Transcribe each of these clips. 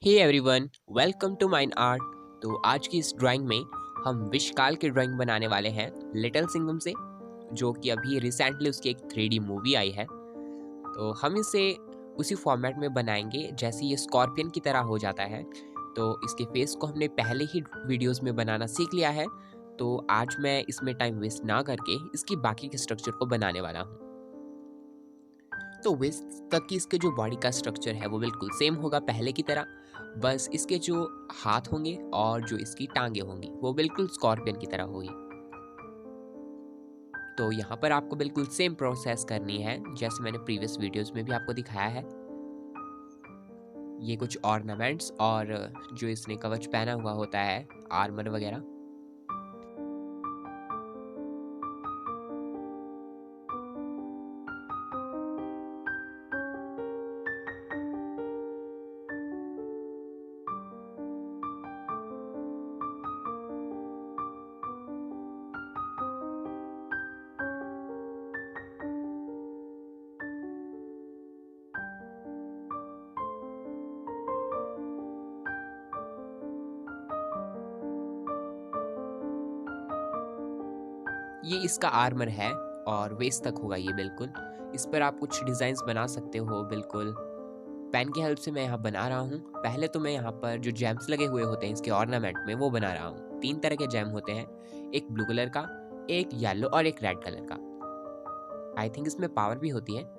Hey everyone, welcome to mine art. तो आज की इस ड्राइंग में हम विशकाल की ड्राइंग बनाने वाले हैं लिटिल सिंघम से, जो कि अभी रिसेंटली उसकी एक 3D मूवी आई है। तो हम इसे उसी फॉर्मेट में बनाएंगे जैसे ये स्कॉर्पियन की तरह हो जाता है। तो इसके फेस को हमने पहले ही वीडियोस में बनाना सीख लिया है। तो आज मैं इसमें टाइम वेस्ट ना करके इसकी बाकी के स्ट्रक्चर को बनाने वाला हूँ। तो वेस्ट तक की इसके जो बॉडी का स्ट्रक्चर है वो बिल्कुल सेम होगा पहले की तरह। बस इसके जो हाथ होंगे और जो इसकी टांगे होंगी वो बिल्कुल स्कॉर्पियन की तरह होगी। तो यहाँ पर आपको बिल्कुल सेम प्रोसेस करनी है जैसे मैंने प्रीवियस वीडियोस में भी आपको दिखाया है। ये कुछ ऑर्नामेंट्स और जो इसने कवच पहना हुआ होता है, आर्मर वगैरह। ये इसका आर्मर है और वेस्ट तक होगा ये बिल्कुल। इस पर आप कुछ डिज़ाइंस बना सकते हो बिल्कुल। पेन की हेल्प से मैं यहाँ बना रहा हूँ। पहले तो मैं यहाँ पर जो जेम्स लगे हुए होते हैं इसके ऑर्नामेंट में वो बना रहा हूँ। 3 तरह के जेम होते हैं, एक ब्लू कलर का, एक येलो और एक रेड कलर का। आई थिंक इसमें पावर भी होती है।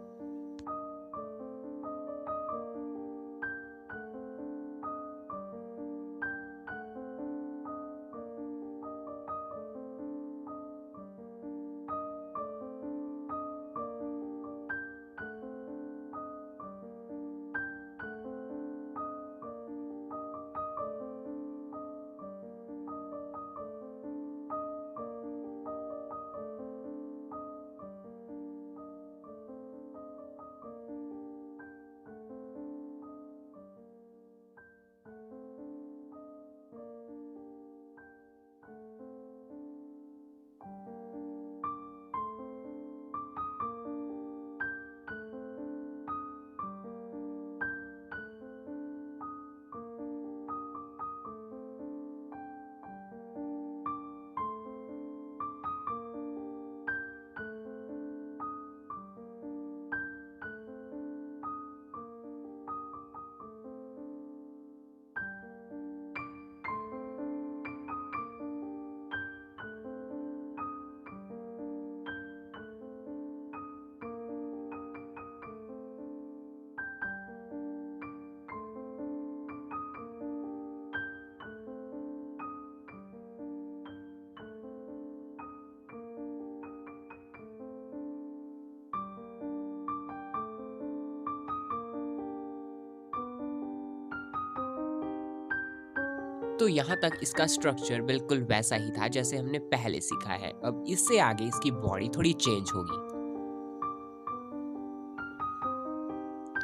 तो यहाँ तक इसका स्ट्रक्चर बिल्कुल वैसा ही था जैसे हमने पहले सीखा है। अब इससे आगे इसकी बॉडी थोड़ी चेंज होगी।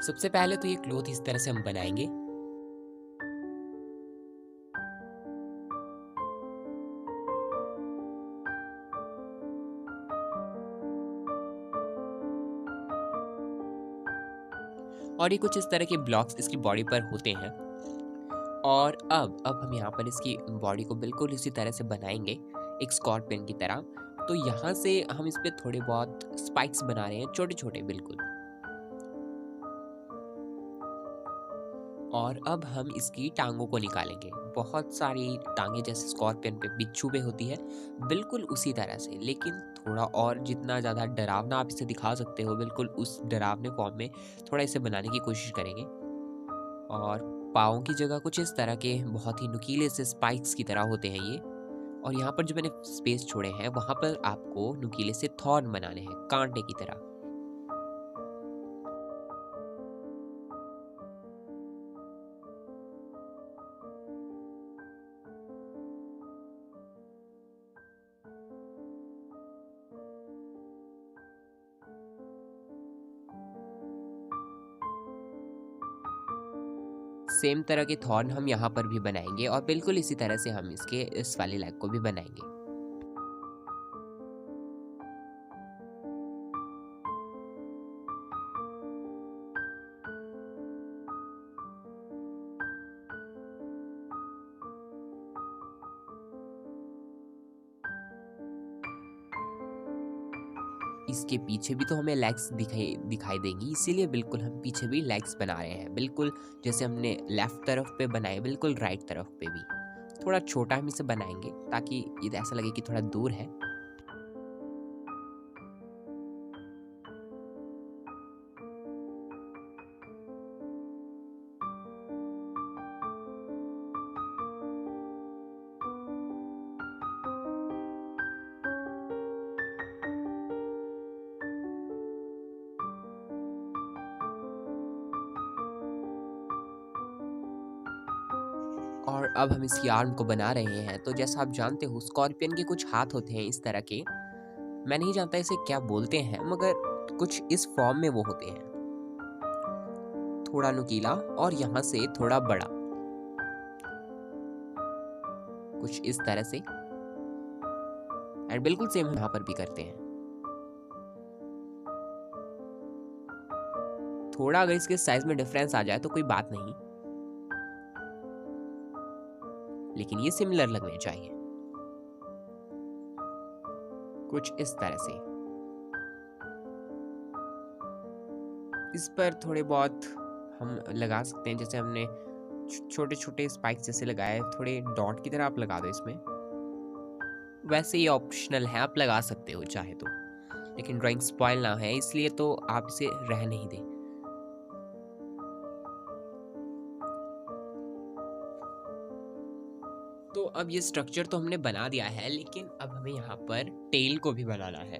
सबसे पहले तो ये क्लोथ इस तरह से हम बनाएंगे। और ये कुछ इस तरह के ब्लॉक्स इसकी बॉडी पर होते हैं। और अब हम यहाँ पर इसकी बॉडी को बिल्कुल इसी तरह से बनाएंगे, एक स्कॉर्पियन की तरह। तो यहाँ से हम इस पे थोड़े बहुत स्पाइक्स बना रहे हैं, छोटे छोटे बिल्कुल। और अब हम इसकी टांगों को निकालेंगे। बहुत सारी टांगे जैसे स्कॉर्पियन पे बिच्छू पे होती है, बिल्कुल उसी तरह से, लेकिन थोड़ा और जितना ज़्यादा डरावना आप इसे दिखा सकते हो बिल्कुल उस डरावने फॉर्म में थोड़ा इसे बनाने की कोशिश करेंगे। और पाँव की जगह कुछ इस तरह के बहुत ही नुकीले से स्पाइक्स की तरह होते हैं ये। और यहाँ पर जो मैंने स्पेस छोड़े हैं वहाँ पर आपको नुकीले से थॉर्न बनाने हैं, कांटे की तरह। सेम तरह के थॉर्न हम यहाँ पर भी बनाएंगे और बिल्कुल इसी तरह से हम इसके इस वाले लेग को भी बनाएंगे। इसके पीछे भी तो हमें लेग्स दिखाई दिखाई देंगी, इसीलिए बिल्कुल हम पीछे भी लेग्स बना रहे हैं। बिल्कुल जैसे हमने लेफ्ट तरफ पे बनाए, बिल्कुल राइट तरफ पे भी थोड़ा छोटा हम इसे बनाएंगे ताकि ये ऐसा लगे कि थोड़ा दूर है। और अब हम इसकी आर्म को बना रहे हैं। तो जैसा आप जानते हो स्कॉर्पियन के कुछ हाथ होते हैं इस तरह के, मैं नहीं जानता इसे क्या बोलते हैं, मगर कुछ इस फॉर्म में वो होते हैं, थोड़ा नुकीला और यहाँ से थोड़ा बड़ा, कुछ इस तरह से। एंड बिल्कुल सेम हम यहाँ पर भी करते हैं। थोड़ा अगर इसके साइज में डिफरेंस आ जाए तो कोई बात नहीं, लेकिन ये सिमिलर लगने चाहिए, कुछ इस तरह से। इस पर थोड़े बहुत हम लगा सकते हैं, जैसे हमने छोटे छोटे स्पाइक्स जैसे लगाए, थोड़े डॉट की तरह आप लगा दो इसमें। वैसे ये ऑप्शनल है, आप लगा सकते हो चाहे तो, लेकिन ड्राइंग स्पॉइल ना है इसलिए तो आप इसे रह नहीं दें। तो अब ये स्ट्रक्चर तो हमने बना दिया है, लेकिन अब हमें यहाँ पर टेल को भी बनाना है।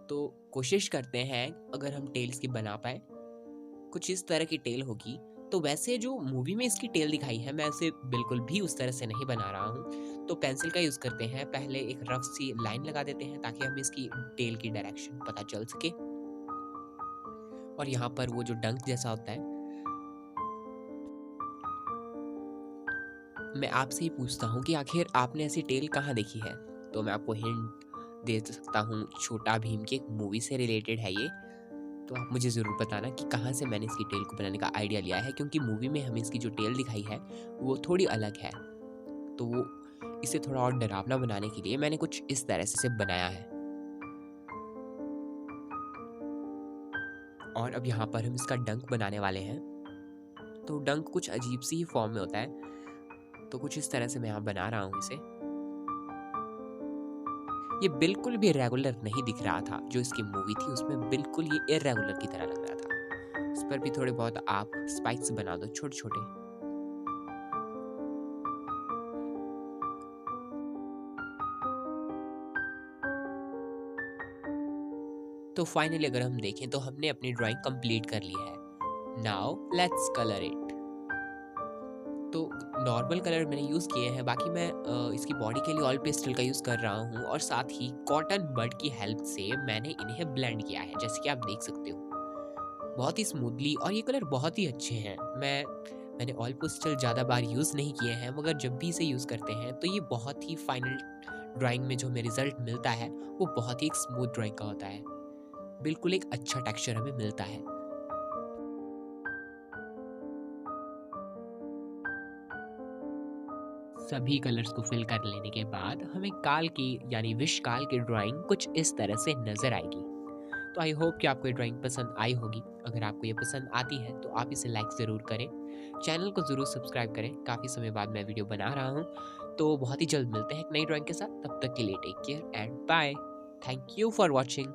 तो कोशिश करते हैं अगर हम टेल्स की बना पाए, कुछ इस तरह की टेल होगी। तो वैसे जो मूवी में इसकी टेल दिखाई है, मैं इसे बिल्कुल भी उस तरह से नहीं बना रहा हूँ। तो पेंसिल का यूज़ करते हैं, पहले एक रफ सी लाइन लगा देते हैं ताकि हमें इसकी टेल की डायरेक्शन पता चल सके। और यहाँ पर वो जो डंक जैसा होता है, मैं आपसे ही पूछता हूँ कि आखिर आपने ऐसी टेल कहाँ देखी है? तो मैं आपको हिंट दे सकता हूँ, छोटा भीम के मूवी से रिलेटेड है ये। तो आप मुझे ज़रूर बताना कि कहाँ से मैंने इसकी टेल को बनाने का आइडिया लिया है, क्योंकि मूवी में हमें इसकी जो टेल दिखाई है वो थोड़ी अलग है। तो वो इसे थोड़ा और डरावना बनाने के लिए मैंने कुछ इस तरह से इसे बनाया है। और अब यहाँ पर हम इसका डंक बनाने वाले हैं। तो डंक कुछ अजीब सी ही फॉर्म में होता है, तो कुछ इस तरह से मैं यहाँ बना रहा हूँ इसे। ये बिल्कुल भी रेगुलर नहीं दिख रहा था, जो इसकी मूवी थी उसमें बिल्कुल ये इरेगुलर की तरह लग रहा था। इस पर भी थोड़े बहुत आप स्पाइक्स बना दो छोटे छोटे। तो फाइनली अगर हम देखें तो हमने अपनी ड्राइंग कंप्लीट कर ली है। Now let's colour it. तो नॉर्मल कलर मैंने यूज़ किए हैं, बाकी मैं इसकी बॉडी के लिए ऑयल पेस्टल का यूज़ कर रहा हूँ, और साथ ही कॉटन बड की हेल्प से मैंने इन्हें ब्लेंड किया है, जैसे कि आप देख सकते हो बहुत ही स्मूथली। और ये कलर बहुत ही अच्छे हैं। मैंने ऑयल पेस्टल ज़्यादा बार यूज़ नहीं किए हैं, मगर जब भी इसे यूज़ करते हैं तो ये बहुत ही फाइनल ड्राइंग में जो हमें रिजल्ट मिलता है वो बहुत ही एक स्मूथ ड्राइंग का होता है। बिल्कुल एक अच्छा टेक्सचर हमें मिलता है। सभी कलर्स को फिल कर लेने के बाद हमें काल की यानी विश काल की ड्राइंग कुछ इस तरह से नज़र आएगी। तो आई होप कि आपको ये ड्राइंग पसंद आई होगी। अगर आपको ये पसंद आती है तो आप इसे लाइक ज़रूर करें, चैनल को ज़रूर सब्सक्राइब करें। काफ़ी समय बाद मैं वीडियो बना रहा हूँ, तो बहुत ही जल्द मिलते हैं एक नई ड्राइंग के साथ। तब तक के लिए take care and bye. Thank you for watching.